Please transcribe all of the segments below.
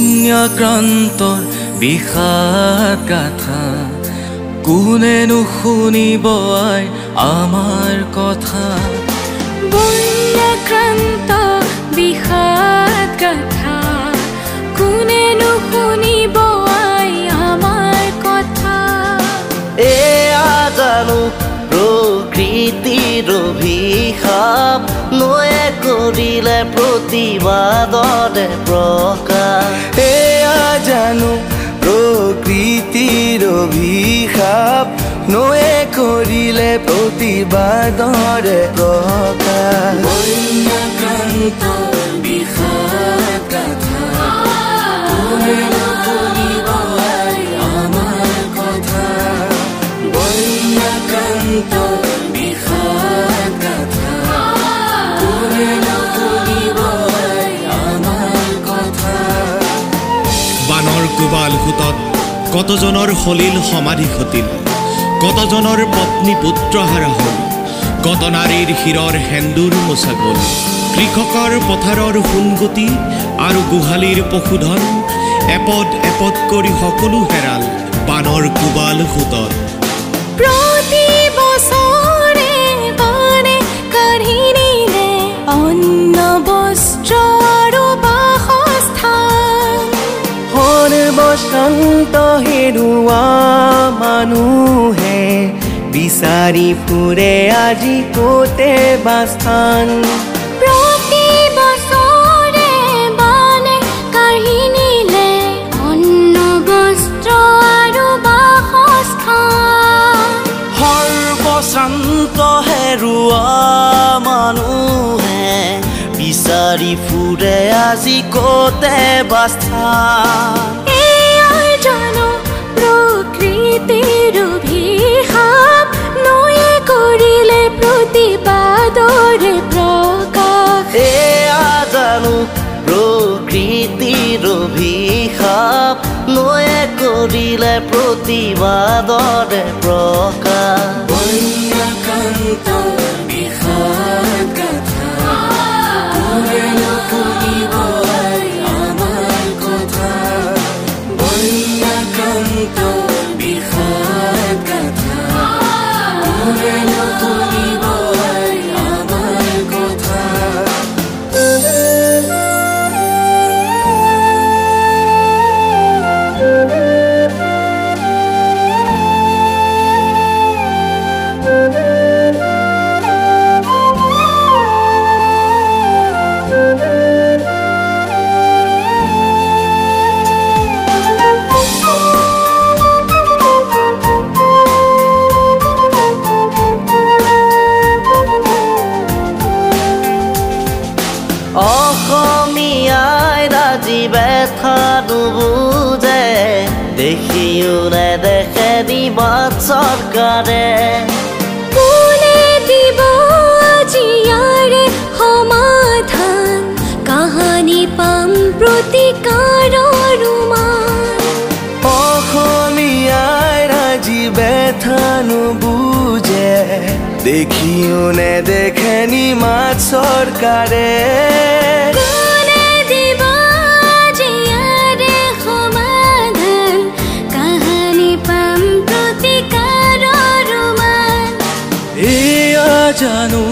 বন্যাক্ৰান্তৰ বিষাদ গাথা কোনে নুশুনিব আই আমাৰ কথা বন্যাক্ৰান্ত বিষাদ গাথা কোনে নুশুনিব আই আমাৰ কথা এয়া জানো প্ৰকৃতিৰ অভিশাপ নয়ে কৰিলে প্ৰতিবাদৰে প্ৰকাশ এয়া জানো প্ৰকৃতিৰ অভিশাপ নয়ে কৰিলে প্ৰতিবাদৰে প্ৰকাশ বন্যাক্ৰান্ত বিষাদ গাথা কোনে নুশুনিব আই আমাৰ কথা বন্যাক্ৰান্ত বিষাদ গাথা কোনে নুশুনিব আই আমাৰ কথা বানৰ কোবাল সুতত কতজনৰ হলিল সমাধি ঘটিল কতজনৰ পত্নী পুত্ৰ হাৰা হল কত নাৰীৰ শিৰৰ সেন্দুৰ মোচা গল কৃষকৰ পথাৰৰ সোণগুটি আৰু গোহালিৰ পশুধন এপদ এপদ কৰি সকলো হেৰাল বানৰ কোবাল সুতত প্ৰতি বছৰে বানে কাঢ়ি নিলে অন্ন বস্ত্ৰ আৰু বাসস্থান সৰ্বশান্ত হেৰুৱা মানুহে বিচাৰি ফুৰে আজি ক'তে বাস্থান প্ৰতি বছৰে বানে কাঢ়ি নিলে অন্ন বস্ত্ৰ আৰু বাসস্থান সৰ্বশান্ত হেৰুৱা মানুহে বিচাৰি ফুৰে আজি ক'তে বাস্থান এয়াই জানো প্ৰকৃতিৰ অভিশাপ নয়ে কৰিলে প্ৰতিবাদৰে প্ৰকাশ এয়া জানো প্ৰকৃতিৰ অভিশাপ নয়ে কৰিলে প্ৰতিবাদৰে প্ৰকাশ বন্যাক্ৰান্ত বিষাদ গাথা কোনে নুশুনিব আই আমাৰ কথা বন্যাক্ৰান্ত বিষাদ গাথা কোনে নুশুনিব আই আমাৰ কথা অসমীয়াই ৰাজি ব্যথা নুবুজে দেখিও নেদেখে দিবাত চৰকাৰে কোনে দিব আজি ইয়াৰে সমাধান কাহানি পাম প্ৰতিকাৰৰ মান অসমীয়াই ৰাজি ব্যথা নুবুজে দেখিও নেদেখে নিমাত চৰকাৰে কোনে দিব আজি ইয়াৰে সমাধান কাহানি পাম প্ৰতিকাৰৰ মান এয়া জানো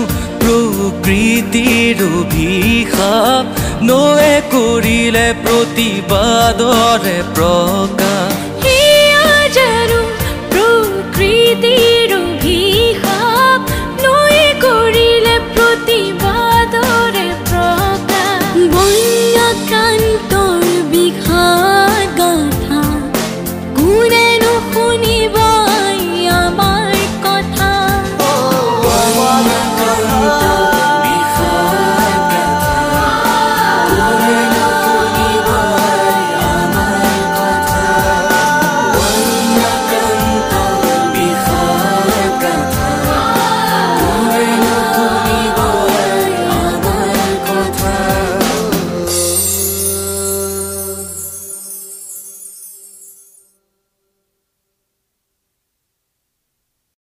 প্ৰকৃতিৰ অভিশাপ নয়ে কৰিলে প্ৰতিবাদৰে প্ৰকাশ